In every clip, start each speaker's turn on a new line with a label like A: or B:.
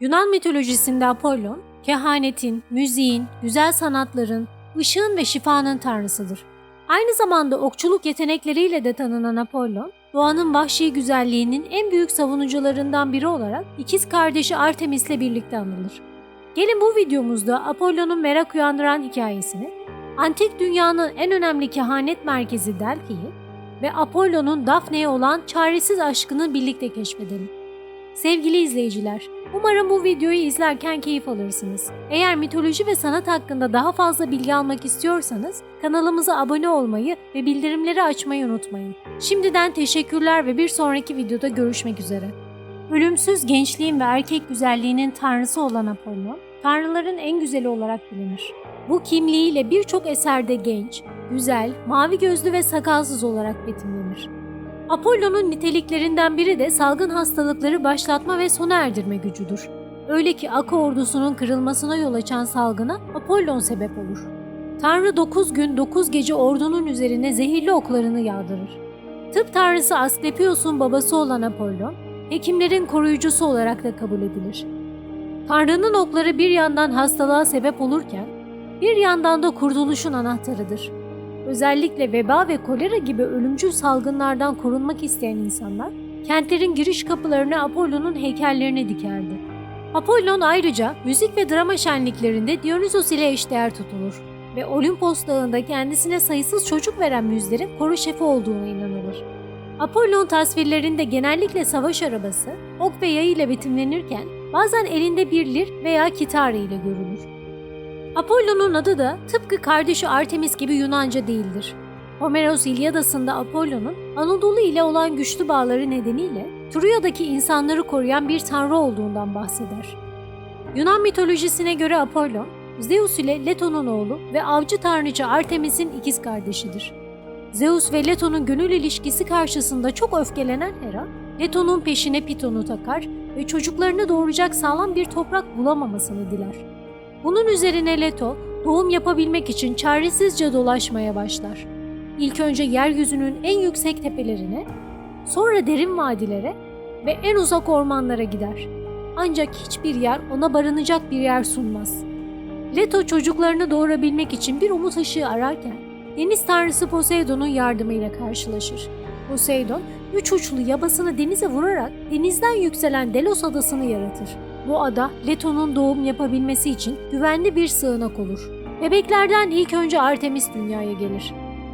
A: Yunan mitolojisinde Apollon, kehanetin, müziğin, güzel sanatların, ışığın ve şifanın tanrısıdır. Aynı zamanda okçuluk yetenekleriyle de tanınan Apollon, doğanın vahşi güzelliğinin en büyük savunucularından biri olarak ikiz kardeşi Artemis'le birlikte anılır. Gelin bu videomuzda Apollon'un merak uyandıran hikayesini, antik dünyanın en önemli kehanet merkezi Delphi'yi ve Apollon'un Daphne'ye olan çaresiz aşkını birlikte keşfedelim. Sevgili izleyiciler, umarım bu videoyu izlerken keyif alırsınız. Eğer mitoloji ve sanat hakkında daha fazla bilgi almak istiyorsanız kanalımıza abone olmayı ve bildirimleri açmayı unutmayın. Şimdiden teşekkürler ve bir sonraki videoda görüşmek üzere. Ölümsüz gençliğin ve erkek güzelliğinin tanrısı olan Apollon, tanrıların en güzeli olarak bilinir. Bu kimliğiyle birçok eserde genç, güzel, mavi gözlü ve sakalsız olarak betimlenir. Apollon'un niteliklerinden biri de salgın hastalıkları başlatma ve sona erdirme gücüdür. Öyle ki Ako ordusunun kırılmasına yol açan salgına Apollon sebep olur. Tanrı 9 gün 9 gece ordunun üzerine zehirli oklarını yağdırır. Tıp tanrısı Asklepios'un babası olan Apollon, hekimlerin koruyucusu olarak da kabul edilir. Tanrı'nın okları bir yandan hastalığa sebep olurken, bir yandan da kurtuluşun anahtarıdır. Özellikle veba ve kolera gibi ölümcül salgınlardan korunmak isteyen insanlar, kentlerin giriş kapılarına Apollon'un heykellerini dikerdi. Apollon ayrıca müzik ve drama şenliklerinde Dionysos ile eşdeğer tutulur ve Olimpos Dağı'nda kendisine sayısız çocuk veren müzlerin koru şefi olduğuna inanılır. Apollon tasvirlerinde genellikle savaş arabası, ok ve yay ile betimlenirken bazen elinde bir lir veya kitare ile görülür. Apollon'un adı da tıpkı kardeşi Artemis gibi Yunanca değildir. Homeros İlyadası'nda Apollon'un Anadolu ile olan güçlü bağları nedeniyle Troya'daki insanları koruyan bir tanrı olduğundan bahseder. Yunan mitolojisine göre Apollon, Zeus ile Leto'nun oğlu ve avcı tanrıça Artemis'in ikiz kardeşidir. Zeus ve Leto'nun gönül ilişkisi karşısında çok öfkelenen Hera, Leto'nun peşine Piton'u takar ve çocuklarını doğuracak sağlam bir toprak bulamamasını diler. Bunun üzerine Leto, doğum yapabilmek için çaresizce dolaşmaya başlar. İlk önce yeryüzünün en yüksek tepelerine, sonra derin vadilere ve en uzak ormanlara gider. Ancak hiçbir yer ona barınacak bir yer sunmaz. Leto çocuklarını doğurabilmek için bir umut ışığı ararken, deniz tanrısı Poseidon'un yardımıyla karşılaşır. Poseidon, üç uçlu yabasını denize vurarak denizden yükselen Delos adasını yaratır. Bu ada, Leto'nun doğum yapabilmesi için güvenli bir sığınak olur. Bebeklerden ilk önce Artemis dünyaya gelir.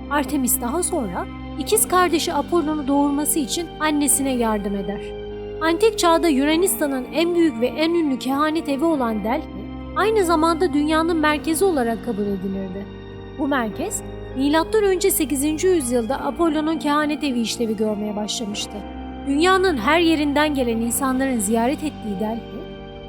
A: Artemis daha sonra ikiz kardeşi Apollon'u doğurması için annesine yardım eder. Antik çağda Yunanistan'ın en büyük ve en ünlü kehanet evi olan Delphi, aynı zamanda dünyanın merkezi olarak kabul edilirdi. Bu merkez, M.Ö. 8. yüzyılda Apollon'un kehanet evi işlevi görmeye başlamıştı. Dünyanın her yerinden gelen insanların ziyaret ettiği Delphi,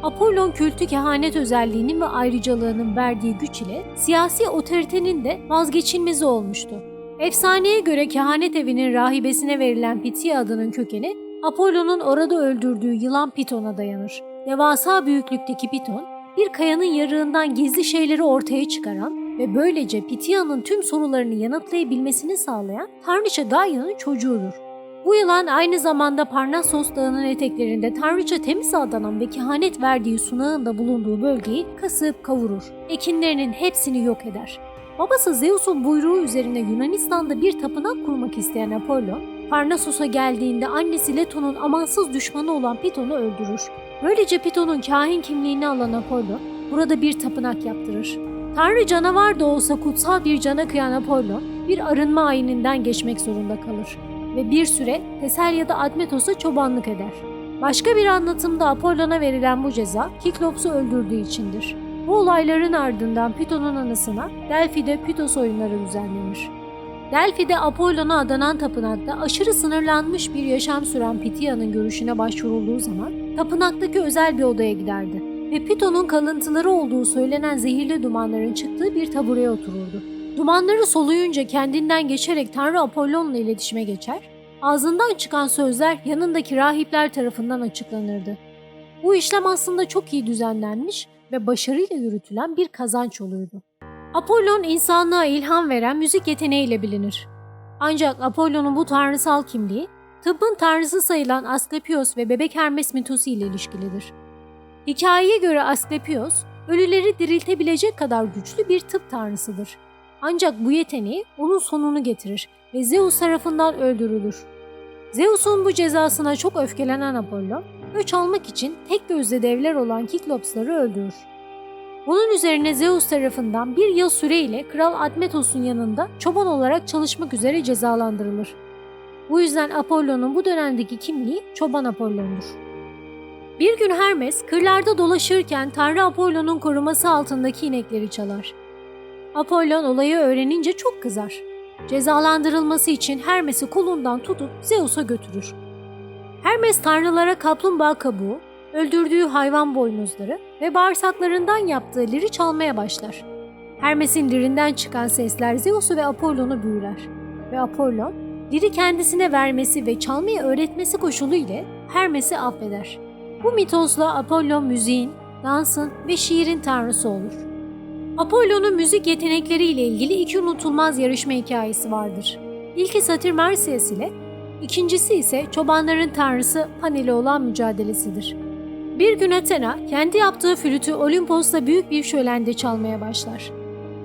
A: Apollon kültü kehanet özelliğinin ve ayrıcalığının verdiği güç ile siyasi otoritenin de vazgeçilmezi olmuştu. Efsaneye göre kehanet evinin rahibesine verilen Pitya adının kökeni Apollon'un orada öldürdüğü yılan Piton'a dayanır. Devasa büyüklükteki Piton, bir kayanın yarığından gizli şeyleri ortaya çıkaran ve böylece Pitya'nın tüm sorularını yanıtlayabilmesini sağlayan tanrıça Gaia'nın çocuğudur. Bu yılan aynı zamanda Parnassos Dağı'nın eteklerinde tanrıça Temis'e adanan ve kehanet verdiği sunağın da bulunduğu bölgeyi kasıp kavurur. Ekinlerinin hepsini yok eder. Babası Zeus'un buyruğu üzerine Yunanistan'da bir tapınak kurmak isteyen Apollon, Parnassos'a geldiğinde annesi Leto'nun amansız düşmanı olan Piton'u öldürür. Böylece Piton'un kahin kimliğini alan Apollon, burada bir tapınak yaptırır. Tanrı canavar da olsa kutsal bir cana kıyan Apollon, bir arınma ayininden geçmek zorunda kalır ve bir süre Teselya'da Admetos'a çobanlık eder. Başka bir anlatımda Apollon'a verilen bu ceza Kiklops'u öldürdüğü içindir. Bu olayların ardından Piton'un anısına Delphi'de Pitos oyunları düzenlenir. Delphi'de Apollon'a adanan tapınakta aşırı sınırlanmış bir yaşam süren Pitya'nın görüşüne başvurulduğu zaman tapınaktaki özel bir odaya giderdi ve Piton'un kalıntıları olduğu söylenen zehirli dumanların çıktığı bir tabureye otururdu. Dumanları soluyunca kendinden geçerek Tanrı Apollon'la iletişime geçer, ağzından çıkan sözler yanındaki rahipler tarafından açıklanırdı. Bu işlem aslında çok iyi düzenlenmiş ve başarıyla yürütülen bir kazanç oluyordu. Apollon insanlığa ilham veren müzik yeteneğiyle bilinir. Ancak Apollon'un bu tanrısal kimliği, tıbbın tanrısı sayılan Asklepios ve bebek Hermes mitosu ile ilişkilidir. Hikayeye göre Asklepios, ölüleri diriltebilecek kadar güçlü bir tıp tanrısıdır. Ancak bu yeteneği onun sonunu getirir ve Zeus tarafından öldürülür. Zeus'un bu cezasına çok öfkelenen Apollo, öç almak için tek gözle devler olan Kiklopsları öldürür. Bunun üzerine Zeus tarafından bir yıl süreyle Kral Admetos'un yanında çoban olarak çalışmak üzere cezalandırılır. Bu yüzden Apollo'nun bu dönemdeki kimliği Çoban Apollon'dur. Bir gün Hermes kırlarda dolaşırken Tanrı Apollo'nun koruması altındaki inekleri çalar. Apollon olayı öğrenince çok kızar. Cezalandırılması için Hermes'i kolundan tutup Zeus'a götürür. Hermes tanrılara kaplumbağa kabuğu, öldürdüğü hayvan boynuzları ve bağırsaklarından yaptığı liri çalmaya başlar. Hermes'in lirinden çıkan sesler Zeus'u ve Apollon'u büyüler. Ve Apollon, liri kendisine vermesi ve çalmayı öğretmesi koşuluyla Hermes'i affeder. Bu mitosla Apollon müziğin, dansın ve şiirin tanrısı olur. Apollon'un müzik yetenekleriyle ilgili iki unutulmaz yarışma hikayesi vardır. İlki Satyr Marsyas ile, ikincisi ise çobanların tanrısı Pan ile olan mücadelesidir. Bir gün Athena kendi yaptığı flütü Olimpos'ta büyük bir şölende çalmaya başlar.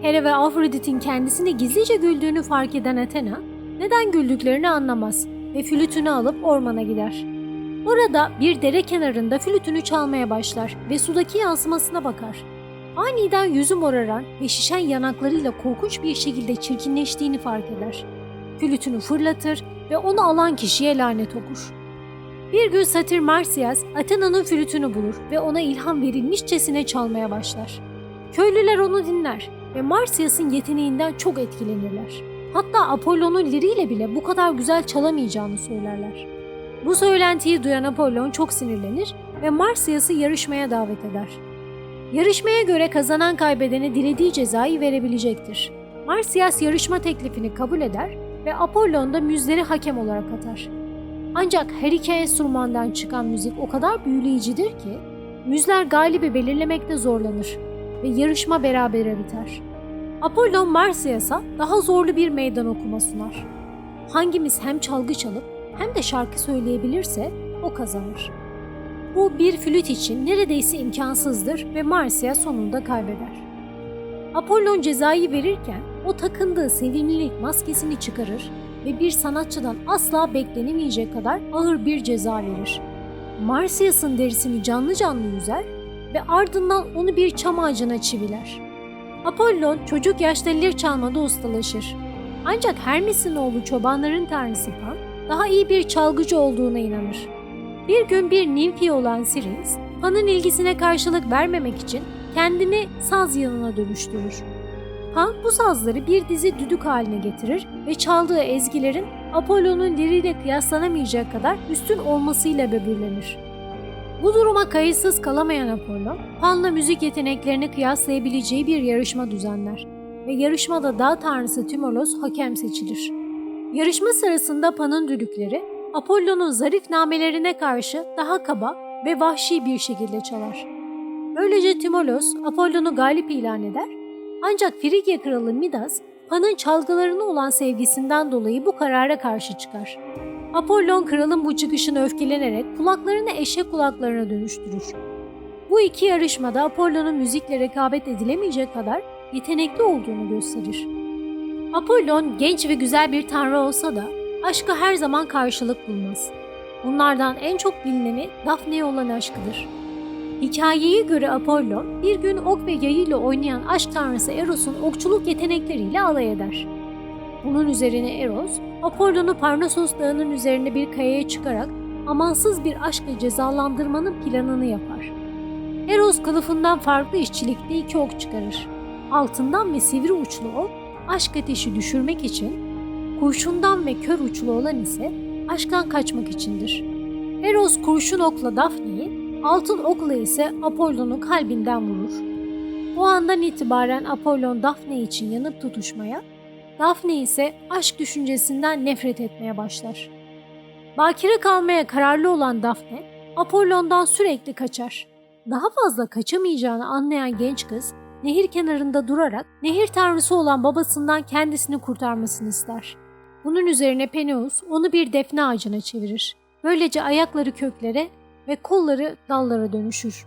A: Hera ve Afrodit'in kendisine gizlice güldüğünü fark eden Athena, neden güldüklerini anlamaz ve flütünü alıp ormana gider. Orada bir dere kenarında flütünü çalmaya başlar ve sudaki yansımasına bakar. Aniden yüzü moraran ve şişen yanaklarıyla korkunç bir şekilde çirkinleştiğini fark eder. Flütünü fırlatır ve onu alan kişiye lanet okur. Bir gün Satyr Marsyas Athena'nın flütünü bulur ve ona ilham verilmişçesine çalmaya başlar. Köylüler onu dinler ve Marsyas'ın yeteneğinden çok etkilenirler. Hatta Apollon'un liriyle bile bu kadar güzel çalamayacağını söylerler. Bu söylentiyi duyan Apollon çok sinirlenir ve Marsyas'ı yarışmaya davet eder. Yarışmaya göre kazanan kaybedene dilediği cezayı verebilecektir. Marsyas yarışma teklifini kabul eder ve Apollon da müzleri hakem olarak atar. Ancak her iki enstrümandan çıkan müzik o kadar büyüleyicidir ki müzler galibi belirlemekte zorlanır ve yarışma berabere biter. Apollon Marsyas'a daha zorlu bir meydan okuma sunar. Hangimiz hem çalgı çalıp hem de şarkı söyleyebilirse o kazanır. Bu bir flüt için neredeyse imkansızdır ve Marsyas sonunda kaybeder. Apollon cezayı verirken o takındığı sevimlilik maskesini çıkarır ve bir sanatçıdan asla beklenemeyecek kadar ağır bir ceza verir. Marsyas'ın derisini canlı canlı yüzer ve ardından onu bir çam ağacına çiviler. Apollon çocuk yaşta lir çalmada ustalaşır. Ancak Hermes'in oğlu çobanların tanrısı Pan daha iyi bir çalgıcı olduğuna inanır. Bir gün bir nimfi olan Siris, Pan'ın ilgisine karşılık vermemek için kendini saz yığınına dönüştürür. Pan bu sazları bir dizi düdük haline getirir ve çaldığı ezgilerin Apollon'un liriyle kıyaslanamayacak kadar üstün olmasıyla böbürlenir. Bu duruma kayıtsız kalamayan Apollon, Pan'la müzik yeteneklerini kıyaslayabileceği bir yarışma düzenler ve yarışmada dağ tanrısı Timolos hakem seçilir. Yarışma sırasında Pan'ın düdükleri Apollon'un zarif namelerine karşı daha kaba ve vahşi bir şekilde çalar. Böylece Timolos Apollon'u galip ilan eder, ancak Frigya kralı Midas, Pan'ın çalgılarına olan sevgisinden dolayı bu karara karşı çıkar. Apollon kralın bu çıkışına öfkelenerek kulaklarını eşek kulaklarına dönüştürür. Bu iki yarışmada Apollon'un müzikle rekabet edilemeyecek kadar yetenekli olduğunu gösterir. Apollon genç ve güzel bir tanrı olsa da aşkı her zaman karşılık bulmaz. Bunlardan en çok bilineni Daphne'ye olan aşkıdır. Hikayeye göre Apollon bir gün ok ve yayıyla oynayan aşk tanrısı Eros'un okçuluk yetenekleriyle alay eder. Bunun üzerine Eros, Apollon'u Parnassos dağının üzerine bir kayaya çıkarak amansız bir aşkla cezalandırmanın planını yapar. Eros kılıfından farklı işçilikte iki ok çıkarır. Altından ve sivri uçlu ok, aşk ateşi düşürmek için, kurşundan ve kör uçlu olan ise aşktan kaçmak içindir. Eros kurşun okla Daphne'yi, altın okla ise Apollon'u kalbinden vurur. Bu andan itibaren Apollon Daphne için yanıp tutuşmaya, Daphne ise aşk düşüncesinden nefret etmeye başlar. Bakire kalmaya kararlı olan Daphne, Apollon'dan sürekli kaçar. Daha fazla kaçamayacağını anlayan genç kız, nehir kenarında durarak nehir tanrısı olan babasından kendisini kurtarmasını ister. Bunun üzerine Peneus onu bir defne ağacına çevirir. Böylece ayakları köklere ve kolları dallara dönüşür.